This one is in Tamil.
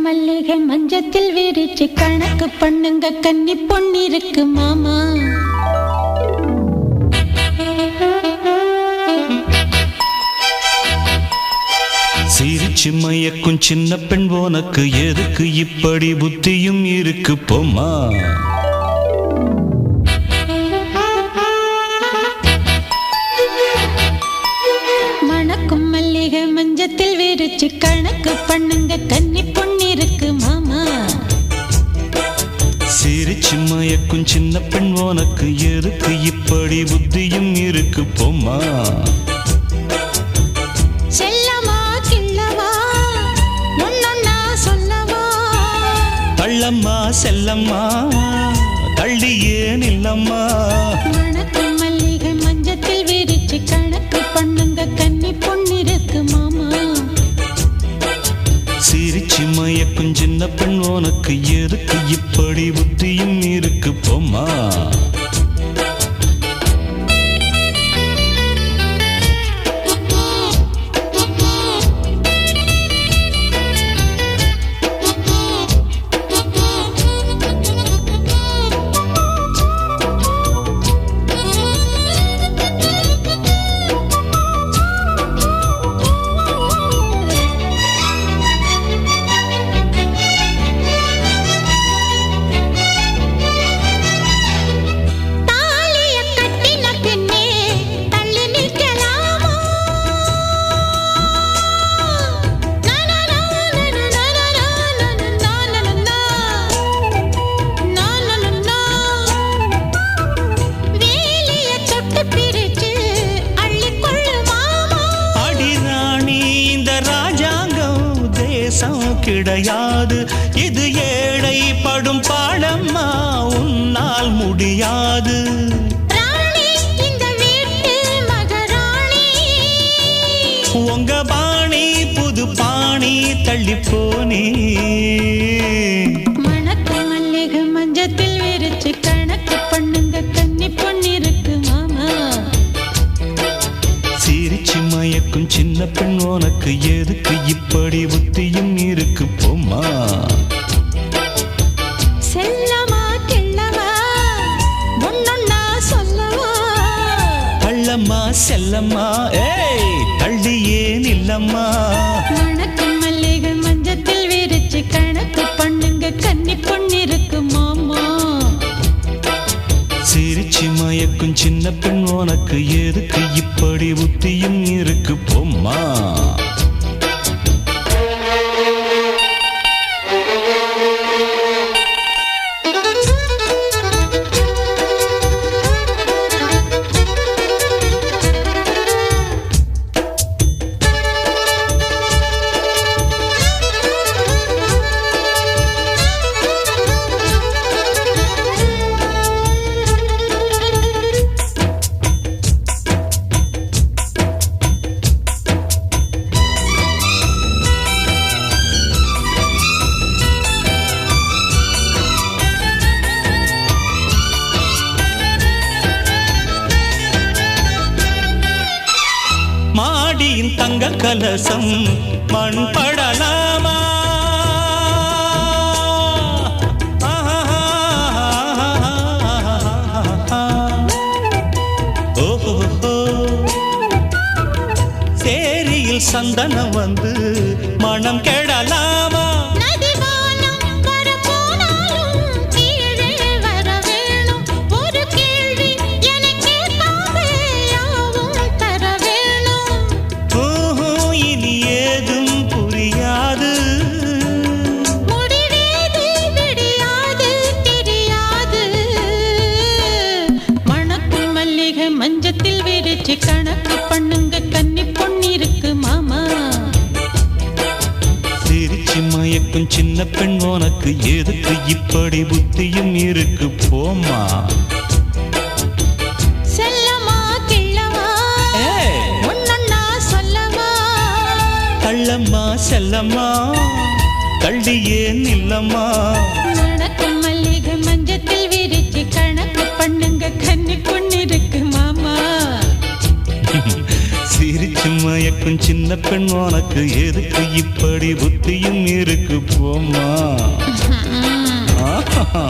மல்லிகை மஞ்சத்தில் விரிச்சு கணக்கு பண்ணுங்க கன்னி பொன்னிருக்கு மாமா. சிரிச்சு மயக்கும் சின்ன பெண் உனக்கு எதுக்கு இப்படி புத்தியும் இருக்கு போமா. மணக்கும் மல்லிகை மஞ்சத்தில் விரிச்சு கணக்கு பண்ணுங்க கன்னி பொன்னிருக்கு மாமா. சிரிச்சு மயக்கும் சின்ன பெண் உனக்கு எதுக்கு இப்படி புத்தியும் இருக்கு போமா. தள்ளம்மா செல்லம்மா தள்ளியே நில்லம்மா. மணக்கும் மல்லிகை மஞ்சத்தில் விரிச்சு கணக்கு பண்ணுங்க கன்னி பொன்னிருக்கு மாமா. சிரிச்சு மயக்கும் சின்ன பெண் உனக்கு எதுக்கு இப்படி புத்தியும் இருக்கு போமா. கிடையாது இது ஏழை படும் பாடம்மா உன்னால் முடியாது. உங்க பாணி புது பாணி தள்ளிப்போனே. மணக்கும் மல்லிகை மஞ்சத்தில் விரிச்சு கணக்கு பண்ணுங்க கன்னி பொன்னிருக்கு மாமா. சிரிச்சு மயக்கும் சின்ன பெண் உனக்கு எதுக்கு இப்படி புத்தியும் இருக்கு போமா. செல்லமா கிள்ளவா ஒன்னொன்னா சொல்லவா. தள்ளம்மா செல்லம்மா ஏய் தள்ளியே நில்லம்மா. மணக்கும் மல்லிகை மஞ்சத்தில் விரிச்சு கணக்கு பண்ணுங்க கன்னி பொன்னிருக்கு மாமா. சிரிச்சு மயக்கும் சின்ன பெண் உனக்கு எதுக்கு இப்படி புத்தியும் இருக்கு போமா. மாடியின் தங்க கலசம் மண் படலாமா. ஓஹோ சேரியில் சந்தனம் வந்து மனம் கெடலாமா. மஞ்சத்தில் விரிச்சு கணக்கு பண்ணுங்க கன்னி பொன்னிருக்கு மாமா. சிரிச்சு மயக்கும் சின்ன பெண் உனக்கு எதுக்கு இப்படி புத்தியும் இருக்கு போமா. செல்லமா கிள்ளவா ஒன்னொன்னா சொல்லவா. தள்ளம்மா செல்லம்மா தள்ளியே நில்லம்மா. மணக்கும் மல்லிகை மஞ்சத்தில் விரிச்சு கணக்கு பண்ணுங்க கன்னி பொன்னிருக்கு மாமா. சிரிச்சு மயக்கும் சின்ன பெண் உனக்கு எதுக்கு இப்படி புத்தியும் இருக்கு போம்மா. ஆஹா